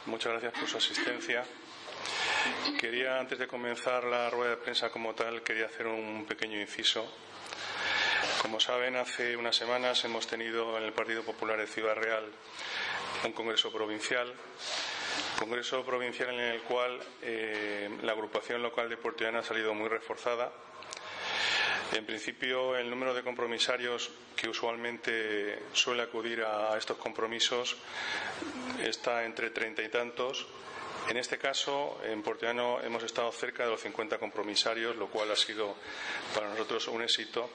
Muchas gracias por su asistencia. Quería, antes de comenzar la rueda de prensa como tal, quería hacer un pequeño inciso. Como saben, hace unas semanas hemos tenido en el Partido Popular de Ciudad Real un congreso provincial en el cual la agrupación local de Puerto Llano ha salido muy reforzada. En principio, el número de compromisarios que usualmente suele acudir a estos compromisos está entre 30 y tantos. En este caso, en Puerto Llano hemos estado cerca de los 50 compromisarios, lo cual ha sido para nosotros un éxito.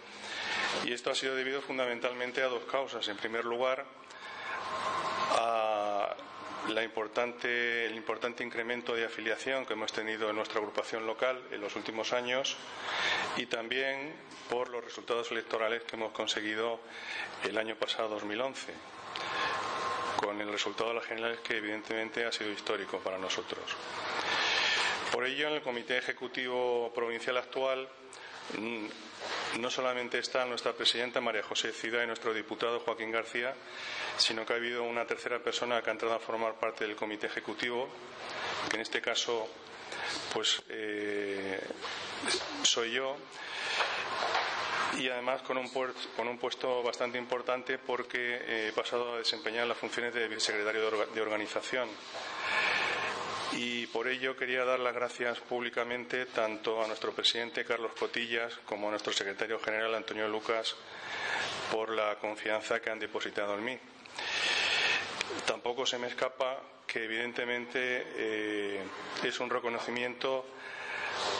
Y esto ha sido debido fundamentalmente a dos causas. En primer lugar, a el importante incremento de afiliación que hemos tenido en nuestra agrupación local en los últimos años, y también por los resultados electorales que hemos conseguido el año pasado, 2011, con el resultado de las generales que evidentemente ha sido histórico para nosotros. Por ello, en el Comité Ejecutivo Provincial actual no solamente está nuestra presidenta María José Cida y nuestro diputado Joaquín García, sino que ha habido una tercera persona que ha entrado a formar parte del Comité Ejecutivo, que en este caso soy yo, y además con un puesto bastante importante, porque he pasado a desempeñar las funciones de vicesecretario de organización. Y por ello quería dar las gracias públicamente tanto a nuestro presidente Carlos Cotillas como a nuestro secretario general Antonio Lucas por la confianza que han depositado en mí. Tampoco se me escapa que evidentemente es un reconocimiento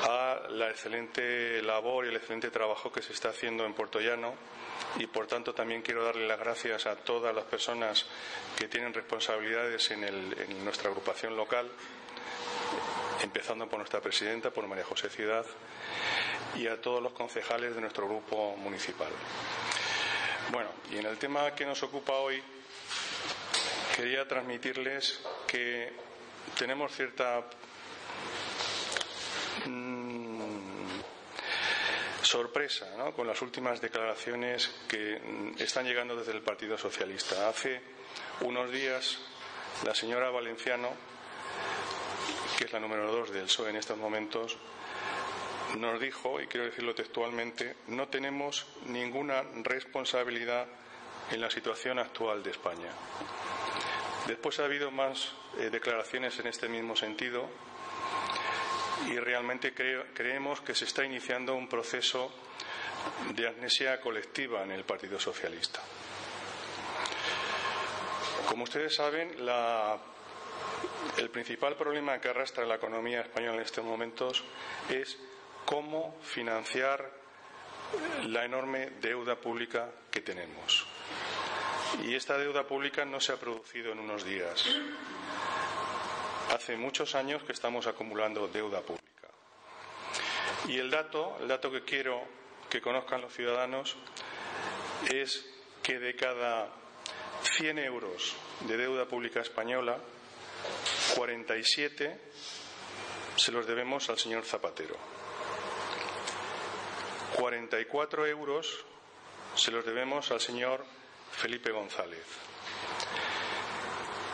a la excelente labor y el excelente trabajo que se está haciendo en Puerto Llano, y por tanto también quiero darle las gracias a todas las personas que tienen responsabilidades en nuestra agrupación local, empezando por nuestra presidenta, por María José Ciudad, y a todos los concejales de nuestro grupo municipal. Bueno, y en el tema que nos ocupa hoy, quería transmitirles que tenemos cierta sorpresa, ¿no?, con las últimas declaraciones que están llegando desde el Partido Socialista. Hace unos días la señora Valenciano, que es la número 2 del PSOE en estos momentos, nos dijo, y quiero decirlo textualmente: no tenemos ninguna responsabilidad en la situación actual de España. Después ha habido más declaraciones en este mismo sentido, y realmente creemos que se está iniciando un proceso de amnesia colectiva en el Partido Socialista. Como ustedes saben, el principal problema que arrastra la economía española en estos momentos es cómo financiar la enorme deuda pública que tenemos. Y esta deuda pública no se ha producido en unos días. Hace muchos años que estamos acumulando deuda pública. Y el dato que quiero que conozcan los ciudadanos es que de cada 100 euros de deuda pública española, 47 se los debemos al señor Zapatero. 44 euros se los debemos al señor Felipe González.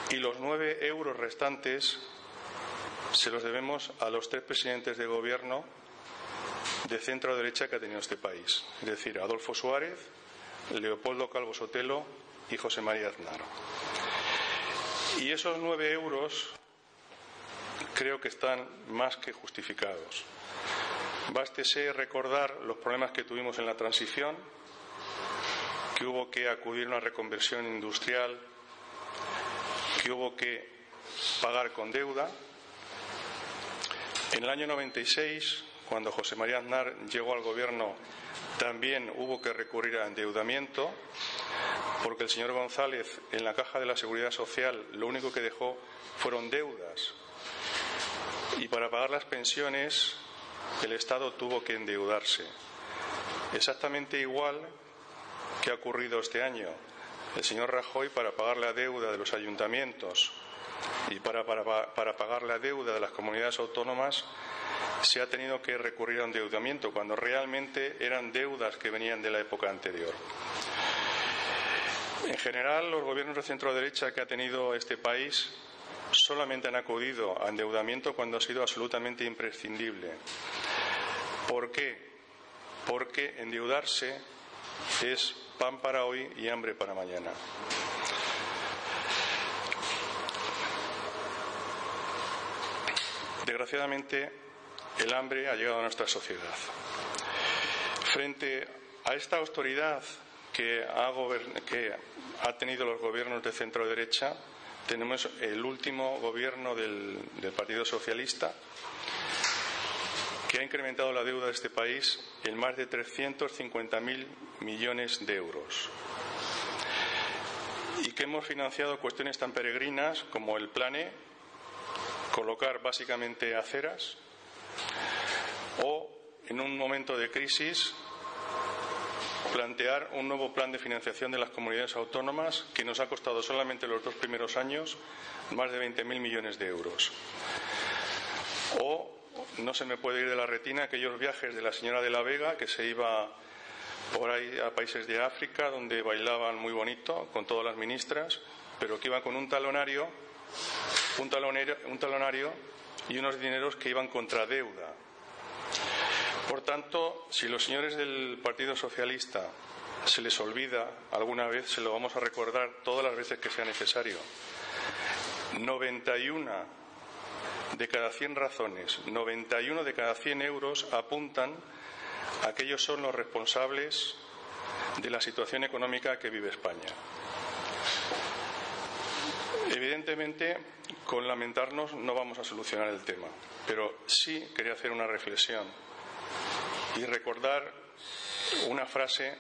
Y los 9 euros restantes se los debemos a los 3 presidentes de gobierno de centro derecha que ha tenido este país, es decir, Adolfo Suárez, Leopoldo Calvo Sotelo y José María Aznar. Y esos 9 euros creo que están más que justificados. Bástese recordar los problemas que tuvimos en la transición, que hubo que acudir a una reconversión industrial, que hubo que pagar con deuda. En el año 96, cuando José María Aznar llegó al gobierno, también hubo que recurrir a endeudamiento, porque el señor González en la Caja de la Seguridad Social lo único que dejó fueron deudas, y para pagar las pensiones el Estado tuvo que endeudarse. Exactamente igual que ha ocurrido este año. El señor Rajoy, para pagar la deuda de los ayuntamientos y para pagar la deuda de las comunidades autónomas, se ha tenido que recurrir a endeudamiento, cuando realmente eran deudas que venían de la época anterior. En general, los gobiernos de centro derecha que ha tenido este país solamente han acudido a endeudamiento cuando ha sido absolutamente imprescindible. ¿Por qué? Porque endeudarse es pan para hoy y hambre para mañana. Desgraciadamente, el hambre ha llegado a nuestra sociedad. Frente a esta austeridad que ha tenido los gobiernos de centro-derecha, tenemos el último gobierno del Partido Socialista, que ha incrementado la deuda de este país en más de 350.000 millones de euros. Y que hemos financiado cuestiones tan peregrinas como el PLANE, colocar básicamente aceras, o en un momento de crisis plantear un nuevo plan de financiación de las comunidades autónomas que nos ha costado solamente los 2 primeros años más de 20.000 millones de euros. O no se me puede ir de la retina aquellos viajes de la señora de la Vega, que se iba por ahí a países de África donde bailaban muy bonito con todas las ministras, pero que iba con un talonario y unos dineros que iban contra deuda. Por tanto, si los señores del Partido Socialista se les olvida alguna vez, se lo vamos a recordar todas las veces que sea necesario. 91 de cada 100 razones, 91 de cada 100 euros apuntan a que ellos son los responsables de la situación económica que vive España. Evidentemente, con lamentarnos no vamos a solucionar el tema, pero sí quería hacer una reflexión y recordar una frase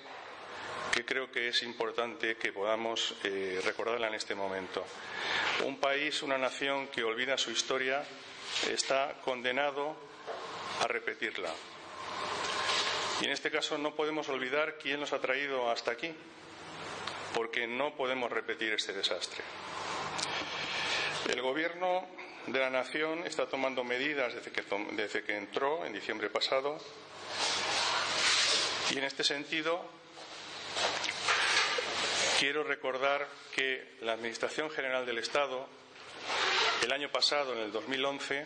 que creo que es importante que podamos recordarla en este momento. Un país, una nación que olvida su historia está condenado a repetirla. Y en este caso no podemos olvidar quién nos ha traído hasta aquí, porque no podemos repetir este desastre. El Gobierno de la Nación está tomando medidas desde que entró en diciembre pasado, y en este sentido quiero recordar que la Administración General del Estado el año pasado, en el 2011,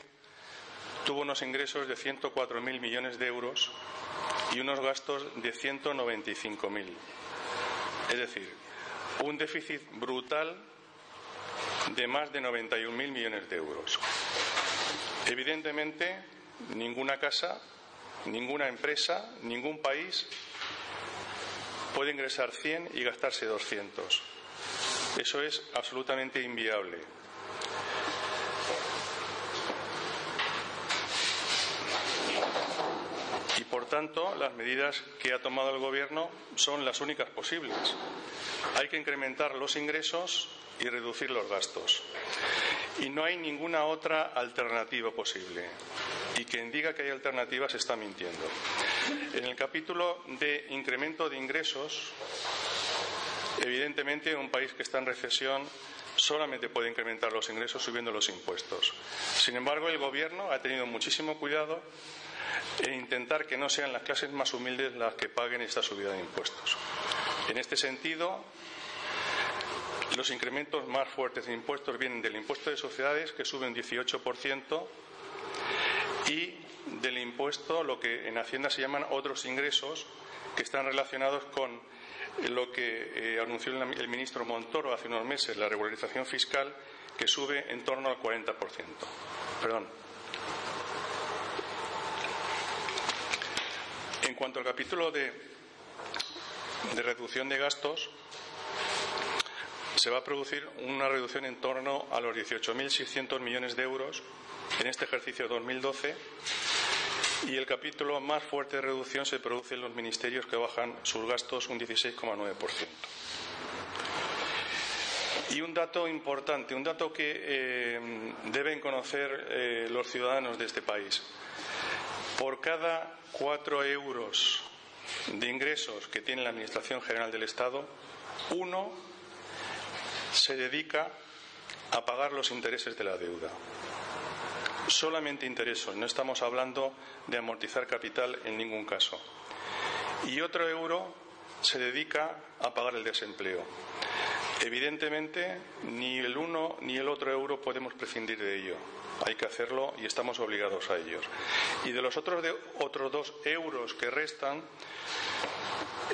tuvo unos ingresos de 104.000 millones de euros y unos gastos de 195.000. Es decir, un déficit brutal de más de 91.000 millones de euros. Evidentemente, ninguna casa, ninguna empresa, ningún país puede ingresar 100 y gastarse 200. Eso es absolutamente inviable. Y por tanto, las medidas que ha tomado el Gobierno son las únicas posibles. Hay que incrementar los ingresos y reducir los gastos. Y no hay ninguna otra alternativa posible. Y quien diga que hay alternativas está mintiendo. En el capítulo de incremento de ingresos, evidentemente un país que está en recesión solamente puede incrementar los ingresos subiendo los impuestos. Sin embargo, el Gobierno ha tenido muchísimo cuidado en intentar que no sean las clases más humildes las que paguen esta subida de impuestos. En este sentido, los incrementos más fuertes de impuestos vienen del impuesto de sociedades, que sube un 18%, y del impuesto, lo que en Hacienda se llaman otros ingresos, que están relacionados con lo que anunció el ministro Montoro hace unos meses, la regularización fiscal, que sube en torno al 40%. En cuanto al capítulo de reducción de gastos, se va a producir una reducción en torno a los 18.600 millones de euros en este ejercicio 2012, y el capítulo más fuerte de reducción se produce en los ministerios, que bajan sus gastos un 16,9%. Y un dato importante, un dato que deben conocer los ciudadanos de este país. Por cada 4 euros de ingresos que tiene la Administración General del Estado, 1 se dedica a pagar los intereses de la deuda. Solamente intereses, no estamos hablando de amortizar capital en ningún caso. Y otro euro se dedica a pagar el desempleo. Evidentemente, ni el uno ni el otro euro podemos prescindir de ello. Hay que hacerlo y estamos obligados a ellos. Y de los otros 2 euros que restan,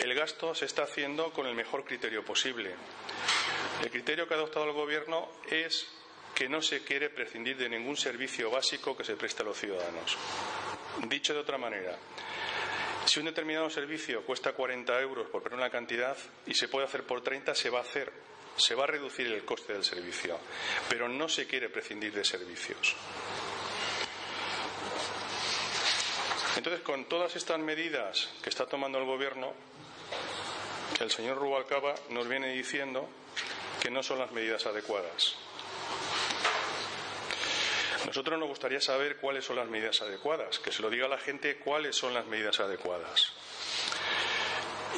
el gasto se está haciendo con el mejor criterio posible. El criterio que ha adoptado el Gobierno es que no se quiere prescindir de ningún servicio básico que se preste a los ciudadanos. Dicho de otra manera, si un determinado servicio cuesta 40 euros, por poner una cantidad, y se puede hacer por 30, se va a hacer. Se va a reducir el coste del servicio, pero no se quiere prescindir de servicios. Entonces, con todas estas medidas que está tomando el Gobierno, el señor Rubalcaba nos viene diciendo que no son las medidas adecuadas. Nosotros nos gustaría saber cuáles son las medidas adecuadas, que se lo diga a la gente cuáles son las medidas adecuadas.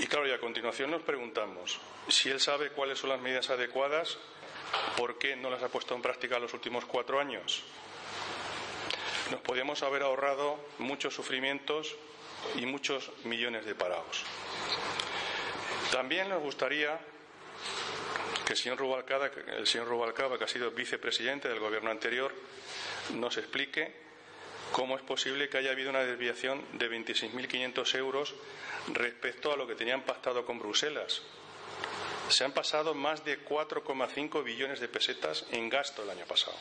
Y claro, y a continuación nos preguntamos, si él sabe cuáles son las medidas adecuadas, ¿por qué no las ha puesto en práctica los últimos 4 años? Nos podríamos haber ahorrado muchos sufrimientos y muchos millones de parados. También nos gustaría que el señor Rubalcaba, que ha sido vicepresidente del Gobierno anterior, nos explique cómo es posible que haya habido una desviación de 26.500 euros respecto a lo que tenían pactado con Bruselas. Se han pasado más de 4,5 billones de pesetas en gasto el año pasado.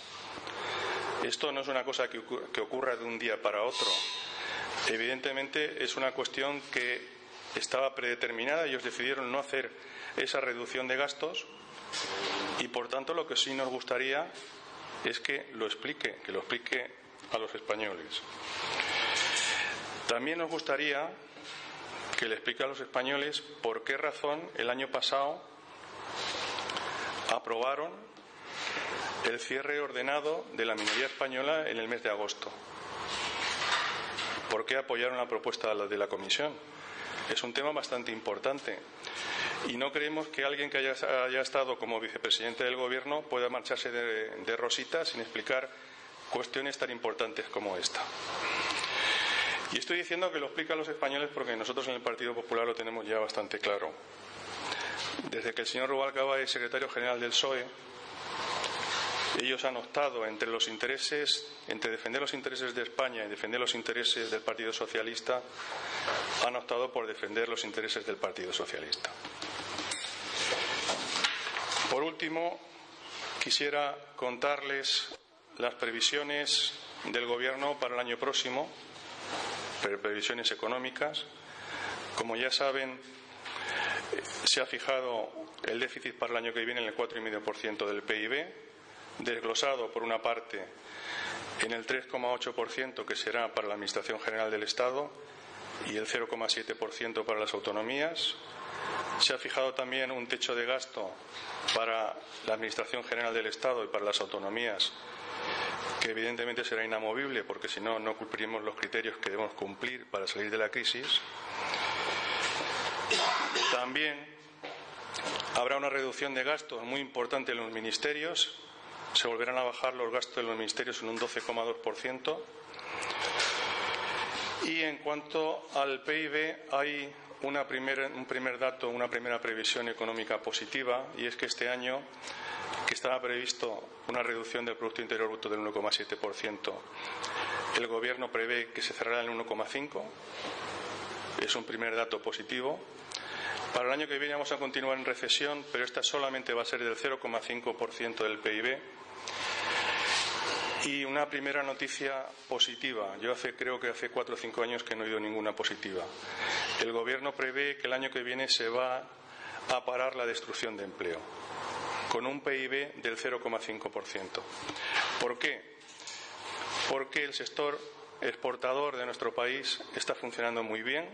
Esto no es una cosa que ocurra de un día para otro. Evidentemente es una cuestión que estaba predeterminada. Ellos decidieron no hacer esa reducción de gastos y, por tanto, lo que sí nos gustaría es que lo explique a los españoles. También nos gustaría que le explique a los españoles por qué razón el año pasado aprobaron el cierre ordenado de la minería española en el mes de agosto. ¿Por qué apoyaron la propuesta de la Comisión? Es un tema bastante importante y no creemos que alguien que haya estado como vicepresidente del Gobierno pueda marcharse de rosita sin explicar cuestiones tan importantes como esta. Y estoy diciendo que lo explica a los españoles porque nosotros en el Partido Popular lo tenemos ya bastante claro. Desde que el señor Rubalcaba es secretario general del PSOE, ellos han optado entre defender los intereses de España y defender los intereses del Partido Socialista, han optado por defender los intereses del Partido Socialista. Por último, quisiera contarles las previsiones del Gobierno para el año próximo, previsiones económicas. Como ya saben, se ha fijado el déficit para el año que viene en el 4,5% del PIB, desglosado por una parte en el 3,8% que será para la Administración General del Estado y el 0,7% para las autonomías. Se ha fijado también un techo de gasto para la Administración General del Estado y para las autonomías, que evidentemente será inamovible porque si no, no cumpliremos los criterios que debemos cumplir para salir de la crisis. También habrá una reducción de gastos muy importante en los ministerios. Se volverán a bajar los gastos de los ministerios en un 12,2%. Y en cuanto al PIB, hay un primer dato, una primera previsión económica positiva, y es que este año, que estaba previsto una reducción del Producto Interior Bruto del 1,7%, el Gobierno prevé que se cerrará en 1,5%. Es un primer dato positivo. Para el año que viene vamos a continuar en recesión, pero esta solamente va a ser del 0,5% del PIB. Y una primera noticia positiva. Yo creo que hace 4 o 5 años que no he oído ninguna positiva. El Gobierno prevé que el año que viene se va a parar la destrucción de empleo, con un PIB del 0,5%. ¿Por qué? Porque el sector exportador de nuestro país está funcionando muy bien.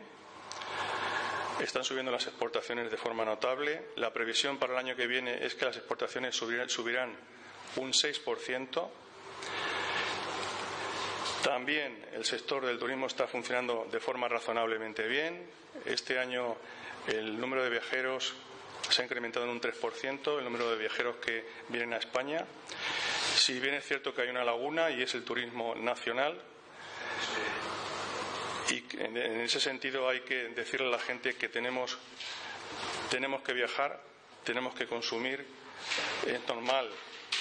Están subiendo las exportaciones de forma notable. La previsión para el año que viene es que las exportaciones subirán un 6%. También el sector del turismo está funcionando de forma razonablemente bien. Este año el número de viajeros se ha incrementado en un 3%, el número de viajeros que vienen a España. Si bien es cierto que hay una laguna y es el turismo nacional, y en ese sentido hay que decirle a la gente que tenemos que viajar tenemos que consumir. Es normal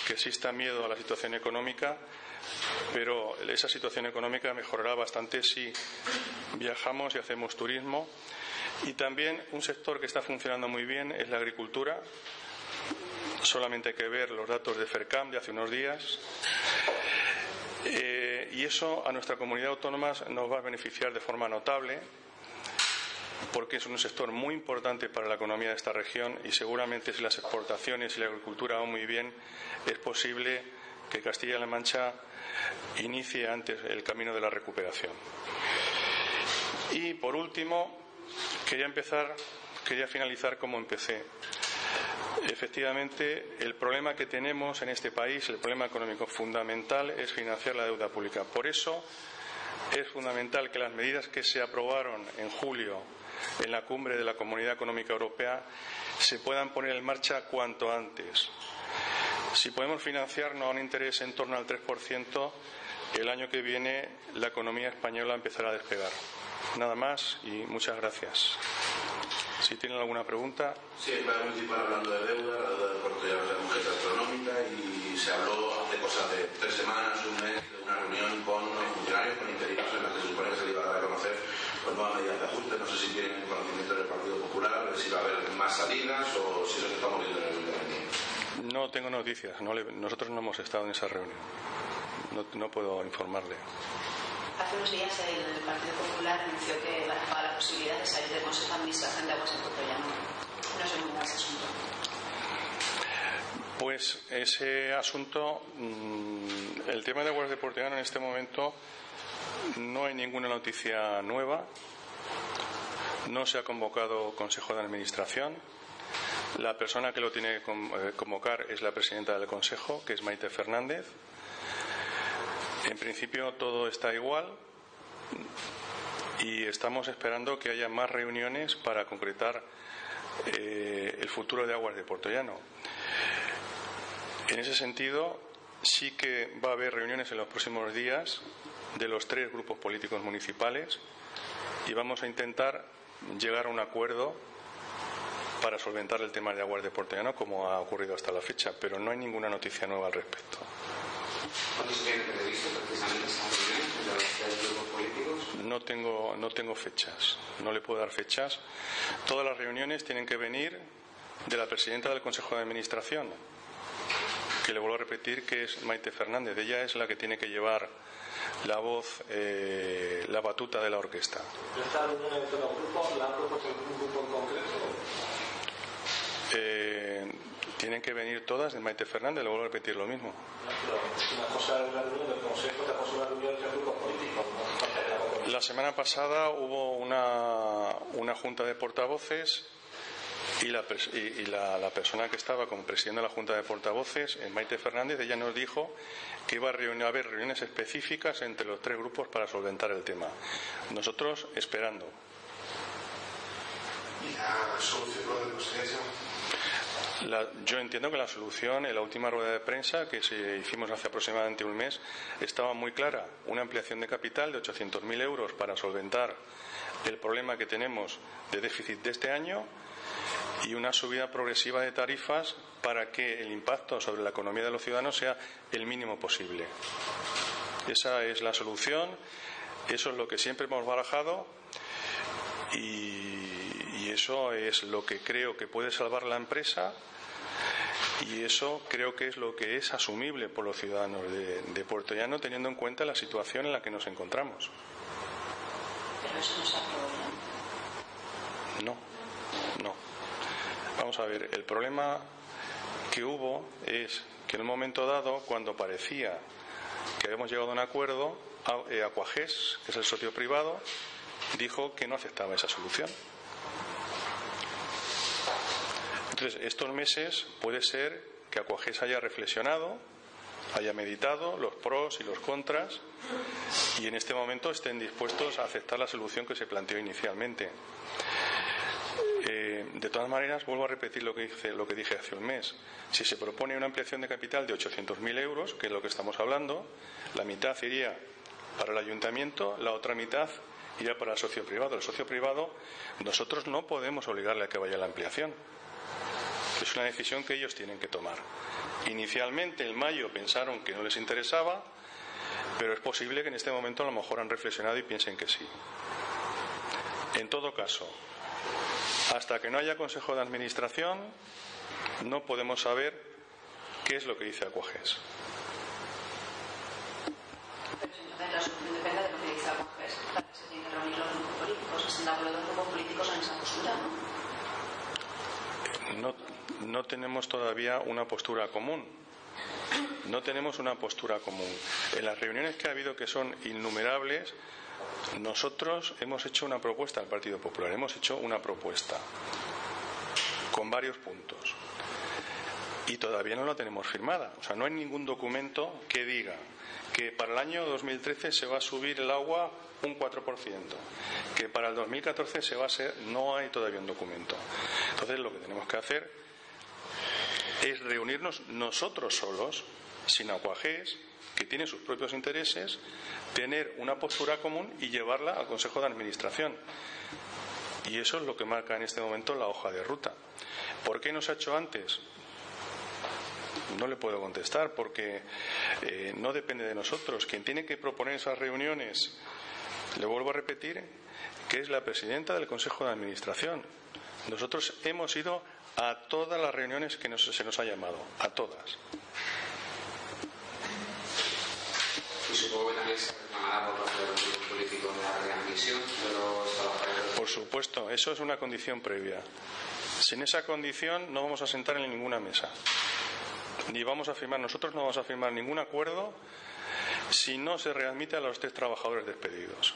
que exista miedo a la situación económica, pero esa situación económica mejorará bastante si viajamos y hacemos turismo. Y también un sector que está funcionando muy bien es la agricultura. Solamente hay que ver los datos de FERCAM de hace unos días. Y eso a nuestra comunidad autónoma nos va a beneficiar de forma notable, porque es un sector muy importante para la economía de esta región, y seguramente si las exportaciones y la agricultura van muy bien, es posible que Castilla-La Mancha inicie antes el camino de la recuperación. Y por último, quería finalizar como empecé. Efectivamente, el problema que tenemos en este país, el problema económico fundamental, es financiar la deuda pública. Por eso es fundamental que las medidas que se aprobaron en julio en la cumbre de la Comunidad Económica Europea se puedan poner en marcha cuanto antes. Si podemos financiarnos a un interés en torno al 3%, el año que viene la economía española empezará a despegar. Nada más y muchas gracias. Si tienen alguna pregunta. Sí, el plan municipal, hablando de deuda, la deuda de Puerto Llano es una meta astronómica, y se habló hace cosas de 3 semanas, un mes, de una reunión con funcionarios, con interinos, en la que se supone que se le iba a dar a conocer nuevas medidas de ajuste. No sé si tienen conocimiento del Partido Popular, si va a haber más salidas o si es lo que estamos viendo en el Ayuntamiento. No tengo noticias, nosotros no hemos estado en esa reunión. No puedo informarle. Hace unos días el Partido Popular anunció que barajaba la posibilidad de salir del Consejo de Administración de Aguas de Puerto Llano. No sé cómo va ese asunto. Pues ese asunto, el tema de Aguas de Puerto Llano en este momento no hay ninguna noticia nueva. No se ha convocado Consejo de Administración. La persona que lo tiene que convocar es la presidenta del Consejo, que es Maite Fernández. En principio todo está igual y estamos esperando que haya más reuniones para concretar el futuro de Aguas de Puerto Llano. En ese sentido, sí que va a haber reuniones en los próximos días de los 3 grupos políticos municipales y vamos a intentar llegar a un acuerdo para solventar el tema de Aguas de Puerto Llano, como ha ocurrido hasta la fecha, pero no hay ninguna noticia nueva al respecto. ¿Cuándo se tiene previsto precisamente esa reunión entre los 3 grupos políticos? No tengo fechas, no le puedo dar fechas. Todas las reuniones tienen que venir de la presidenta del Consejo de Administración, que le vuelvo a repetir que es Maite Fernández. Ella es la que tiene que llevar la voz, la batuta de la orquesta. ¿Esta reunión en todo grupo la ha propuesto un grupo en concreto? Tienen que venir todas de Maite Fernández, le vuelvo a repetir lo mismo. Una cosa es una reunión del Consejo, otra cosa es una reunión entre grupos políticos. La semana pasada hubo una junta de portavoces y la persona que estaba como presidente de la junta de portavoces, Maite Fernández, ella nos dijo que iba a haber reuniones específicas entre los 3 grupos para solventar el tema. Nosotros esperando. ¿Y la solución de presidencia? Yo entiendo que la solución en la última rueda de prensa que hicimos hace aproximadamente un mes estaba muy clara. Una ampliación de capital de 800.000 euros para solventar el problema que tenemos de déficit de este año y una subida progresiva de tarifas para que el impacto sobre la economía de los ciudadanos sea el mínimo posible. Esa es la solución, eso es lo que siempre hemos barajado y eso es lo que creo que puede salvar la empresa y eso creo que es lo que es asumible por los ciudadanos de Puerto Llano, teniendo en cuenta la situación en la que nos encontramos. Pero eso no se aprobó. No. Vamos a ver, el problema que hubo es que en un momento dado, cuando parecía que habíamos llegado a un acuerdo, Aquagés, que es el socio privado, dijo que no aceptaba esa solución. Entonces, estos meses puede ser que Aquagés haya reflexionado, haya meditado los pros y los contras y en este momento estén dispuestos a aceptar la solución que se planteó inicialmente. De todas maneras, vuelvo a repetir lo que dije hace un mes. Si se propone una ampliación de capital de 800.000 euros, que es lo que estamos hablando, la mitad iría para el ayuntamiento, la otra mitad iría para el socio privado. El socio privado, nosotros no podemos obligarle a que vaya a la ampliación. Es una decisión que ellos tienen que tomar. Inicialmente, en mayo, pensaron que no les interesaba, pero es posible que en este momento a lo mejor han reflexionado y piensen que sí. En todo caso, hasta que no haya Consejo de Administración, no podemos saber qué es lo que dice Aquages. Pero la solución depende de lo que dice Aquages. Se tienen que reunir los grupos políticos. ¿Están de acuerdo los grupos políticos en esa postura, no? No tenemos todavía una postura común. No tenemos una postura común. En las reuniones que ha habido, que son innumerables, nosotros hemos hecho una propuesta al Partido Popular. Hemos hecho una propuesta con varios puntos. Y todavía no la tenemos firmada. O sea, no hay ningún documento que diga que para el año 2013 se va a subir el agua un 4%, que para el 2014 se va a hacer. No hay todavía un documento. Entonces, lo que tenemos que hacer es reunirnos nosotros solos, sin Aquages, que tiene sus propios intereses, tener una postura común y llevarla al Consejo de Administración. Y eso es lo que marca en este momento la hoja de ruta. ¿Por qué no se ha hecho antes? No le puedo contestar, porque no depende de nosotros. Quien tiene que proponer esas reuniones, le vuelvo a repetir, que es la presidenta del Consejo de Administración. Nosotros hemos ido a todas las reuniones que se nos ha llamado, a todas. Y supongo que también se reclamará por parte de los grupos políticos la readmisión de los trabajadores. Por supuesto, eso es una condición previa. Sin esa condición no vamos a sentar en ninguna mesa. Ni vamos a firmar, nosotros no vamos a firmar ningún acuerdo si no se readmite a los 3 trabajadores despedidos.